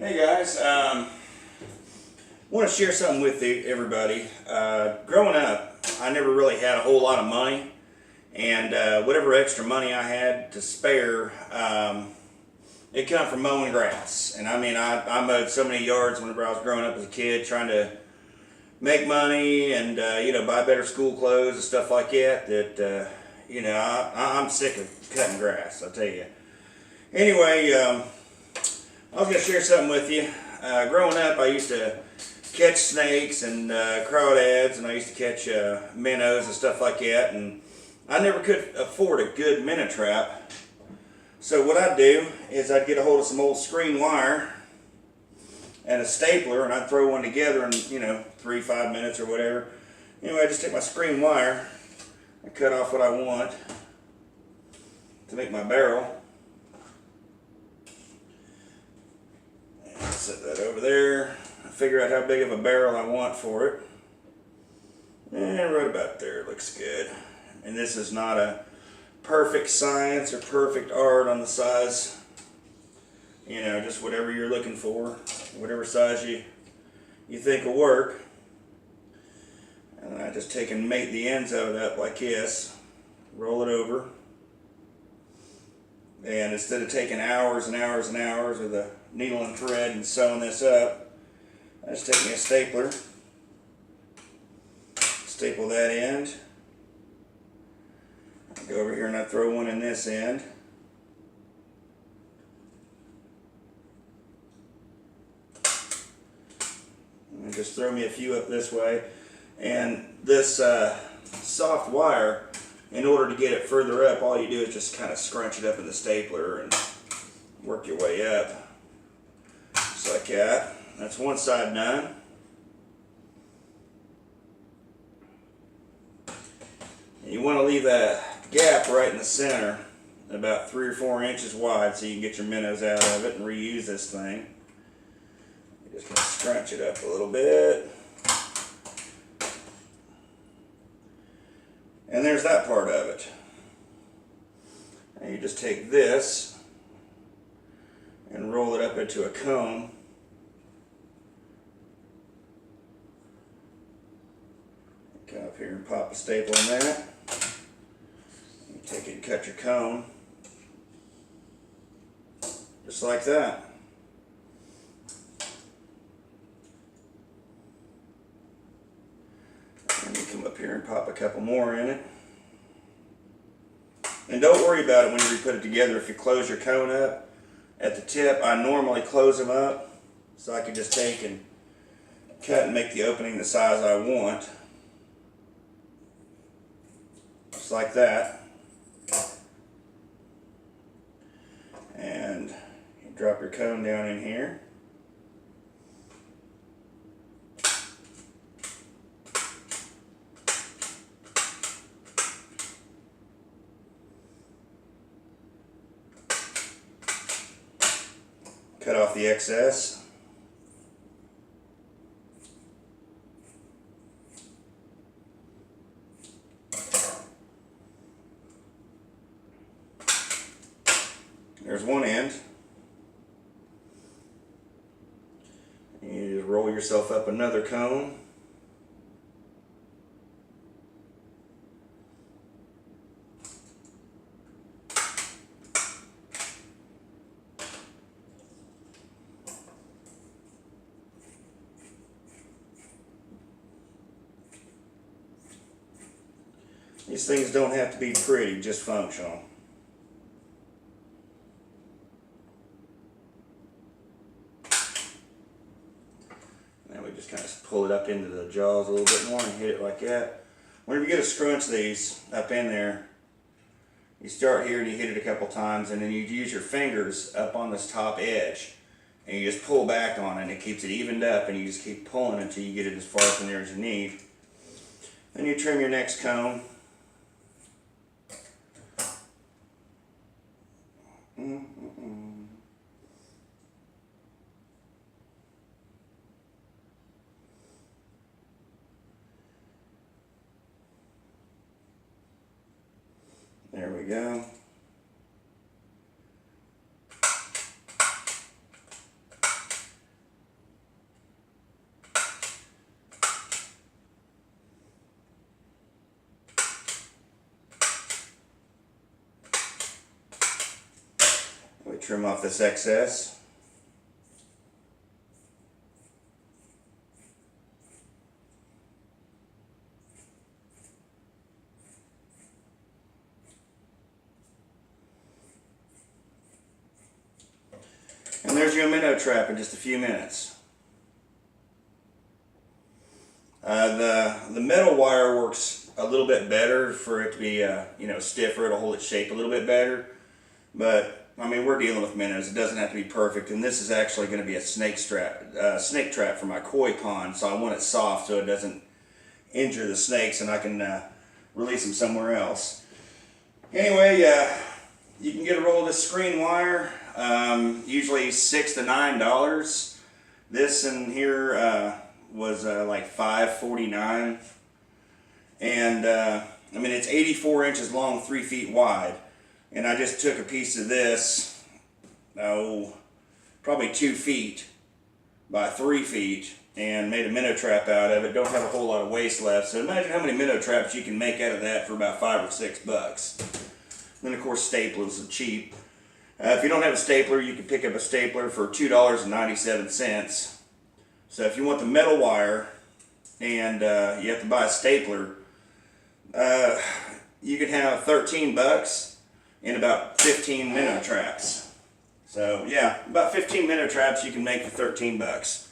Hey guys, want to share something with everybody. Growing up, I never really had a whole lot of money, and whatever extra money I had to spare, it come from mowing grass. And I mean, I mowed so many yards whenever I was growing up as a kid, trying to make money and buy better school clothes and stuff like that. I'm sick of cutting grass, I'll tell you. Anyway. I was going to share something with you. Growing up, I used to catch snakes and crawdads, and I used to catch minnows and stuff like that, and I never could afford a good minnow trap. So what I'd do is I'd get a hold of some old screen wire and a stapler, and I'd throw one together in 3-5 minutes or whatever. Anyway, I just take my screen wire and cut off what I want to make my barrel. Set that over there. Figure out how big of a barrel I want for it. And right about there looks good. And this is not a perfect science or perfect art on the size. Just whatever you're looking for. Whatever size you think will work. And I just take and mate the ends of it up like this. Roll it over. And instead of taking hours and hours and hours with a needle and thread and sewing this up, I just take me a stapler, staple that end, go over here and I throw one in this end, and just throw me a few up this way. And this soft wire, in order to get it further up, all you do is just kind of scrunch it up in the stapler and work your way up. Just like that. That's one side done. And you want to leave that gap right in the center, about 3 or 4 inches wide, so you can get your minnows out of it and reuse this thing. You're just going to scrunch it up a little bit. And there's that part of it. And you just take this and roll it up into a cone. Come up here and pop a staple in there. You take it and cut your cone. Just like that. And you come up here and pop a couple more in it. And don't worry about it when you put it together. If you close your cone up at the tip, I normally close them up so I can just take and cut and make the opening the size I want. Just like that. And you drop your cone down in here. Cut off the excess. There's one end. You just roll yourself up another cone. These things don't have to be pretty, just functional. Now we just kind of pull it up into the jaws a little bit more and hit it like that. Whenever you get to scrunch these up in there, you start here and you hit it a couple times, and then you use your fingers up on this top edge and you just pull back on it, and it keeps it evened up, and you just keep pulling until you get it as far from there as you need. Then you trim your next cone. There we go. Trim off this excess. And there's your minnow trap in just a few minutes. The metal wire works a little bit better for it to be stiffer. It'll hold its shape a little bit better. But I mean, we're dealing with minnows. It doesn't have to be perfect. And this is actually going to be a snake trap for my koi pond. So I want it soft so it doesn't injure the snakes, and I can release them somewhere else. Anyway, you can get a roll of this screen wire. Usually $6 to $9. This in here was like $5.49, and I mean, it's 84 inches long, 3 feet wide, and I just took a piece of this, probably 2 feet by 3 feet, and made a minnow trap out of it. Don't have a whole lot of waste left, so imagine how many minnow traps you can make out of that for about $5 or $6. Then of course staplers are cheap. If you don't have a stapler, you can pick up a stapler for $2.97. So if you want the metal wire and you have to buy a stapler, you can have $13 and about 15 minnow traps. So yeah, about 15 minnow traps you can make for $13.